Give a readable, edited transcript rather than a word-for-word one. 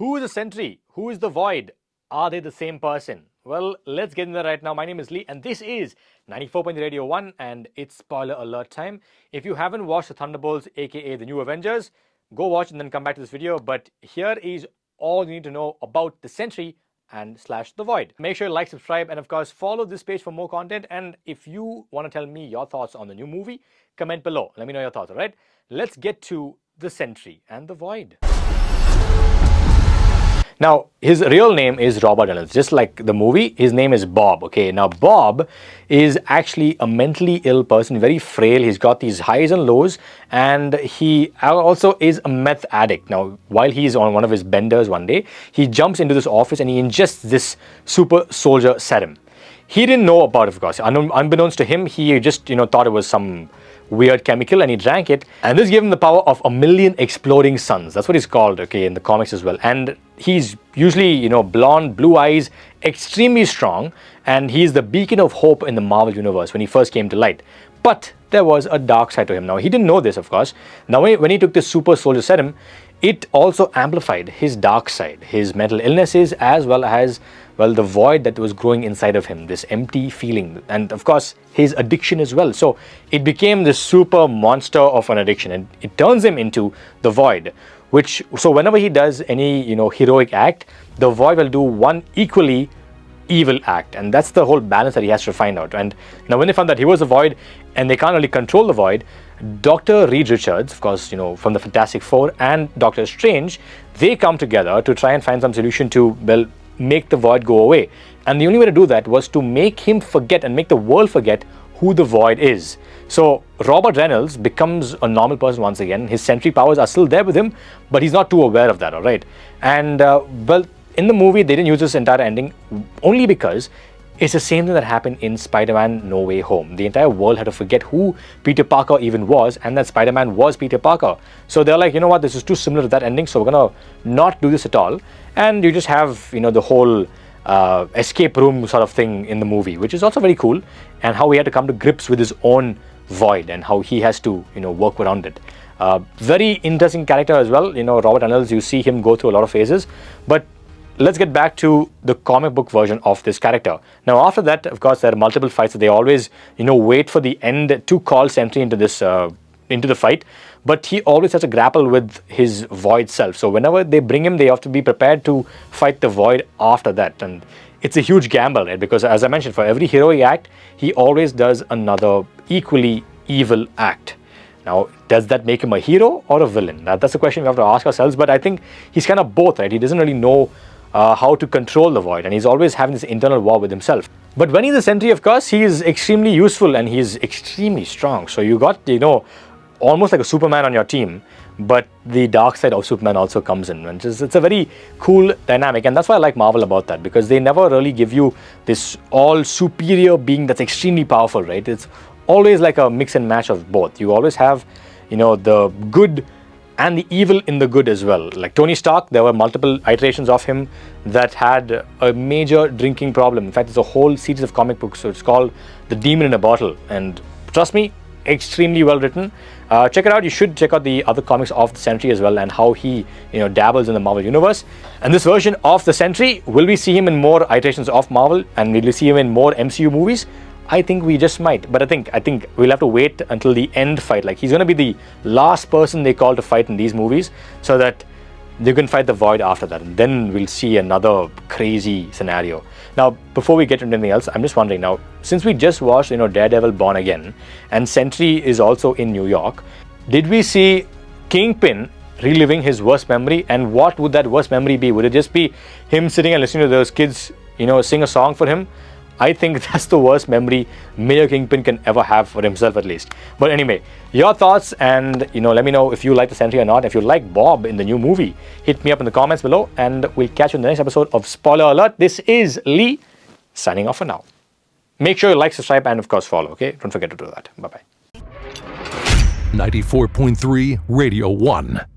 Who is the Sentry? Who is the Void? Are they the same person? Well, let's get in there right now. My name is Lee and this is 94.3 Radio 1 and it's spoiler alert time. If you haven't watched the Thunderbolts, aka the New Avengers, go watch and then come back to this video. But here is all you need to know about the Sentry and / the Void. Make sure you like, subscribe, and of course follow this page for more content. And if you want to tell me your thoughts on the new movie, comment below. Let me know your thoughts, alright? Let's get to the Sentry and the Void. Now, his real name is Robert Reynolds. Just like the movie, his name is Bob. Okay, now Bob is actually a mentally ill person, very frail. He's got these highs and lows, and he also is a meth addict. Now, while he's on one of his benders one day, he jumps into this office and he ingests this super soldier serum. He didn't know about it, of course. Unbeknownst to him, he just thought it was some weird chemical and he drank it, and this gave him the power of 1,000,000 exploding suns. That's what he's called, okay, in the comics as well. And he's usually blonde, blue eyes, extremely strong, and he's the beacon of hope in the Marvel universe when he first came to light. But there was a dark side to him. Now, he didn't know this, of course. Now, when he took this super soldier serum, it also amplified his dark side, his mental illnesses, as well as, well, the void that was growing inside of him, this empty feeling, and of course his addiction as well. So it became this super monster of an addiction, and it turns him into the Void, so whenever he does any heroic act, the Void will do one equally evil act, and that's the whole balance that he has to find out. And now when they found that he was a Void and they can't really control the Void, Dr. Reed Richards, of course, from the Fantastic Four, and Doctor Strange, they come together to try and find some solution to, well, make the Void go away. And the only way to do that was to make him forget and make the world forget who the Void is. So Robert Reynolds becomes a normal person once again. His Sentry powers are still there with him, but he's not too aware of that, all right? And, well, in the movie, they didn't use this entire ending only because it's the same thing that happened in Spider-Man No Way Home. The entire world had to forget who Peter Parker even was, and that Spider-Man was Peter Parker. So they're like, you know what, this is too similar to that ending, so we're gonna not do this at all. And you just have, the whole escape room sort of thing in the movie, which is also very cool, and how he had to come to grips with his own void and how he has to, work around it. Very interesting character as well. Robert Reynolds, you see him go through a lot of phases, but let's get back to the comic book version of this character. Now, after that, of course, there are multiple fights. So they always, wait for the end to call Sentry into this, into the fight. But he always has to grapple with his Void self. So whenever they bring him, they have to be prepared to fight the Void after that. And it's a huge gamble, right? Because as I mentioned, for every heroic act, he always does another equally evil act. Now, does that make him a hero or a villain? That's a question we have to ask ourselves. But I think he's kind of both, right? He doesn't really know how to control the Void, and he's always having this internal war with himself. But when he's a Sentry, of course, he is extremely useful and he's extremely strong. So you got, almost like a Superman on your team, but the dark side of Superman also comes in. And it's a very cool dynamic, and that's why I like Marvel about that, because they never really give you this all superior being that's extremely powerful, right? It's always like a mix and match of both. You always have, the good and the evil in the good as well. Like Tony Stark, there were multiple iterations of him that had a major drinking problem. In fact, it's a whole series of comic books, so it's called The Demon in a Bottle. And trust me, extremely well written. Check it out. You should check out the other comics of the Sentry as well, and how he, dabbles in the Marvel universe. And this version of the Sentry, will we see him in more iterations of Marvel, and will we see him in more MCU movies? I think we just might, but I think we'll have to wait until the end fight. Like, he's going to be the last person they call to fight in these movies, so that they can fight the Void after that, and then we'll see another crazy scenario. Now, before we get into anything else, I'm just wondering now, since we just watched, Daredevil Born Again, and Sentry is also in New York, did we see Kingpin reliving his worst memory? And what would that worst memory be? Would it just be him sitting and listening to those kids, sing a song for him? I think that's the worst memory Mayor Kingpin can ever have for himself, at least. But anyway, your thoughts, and let me know if you like the Sentry or not. If you like Bob in the new movie, hit me up in the comments below, and we'll catch you in the next episode of Spoiler Alert. This is Lee, signing off for now. Make sure you like, subscribe, and of course follow, okay? Don't forget to do that. Bye-bye. 94.3 Radio 1.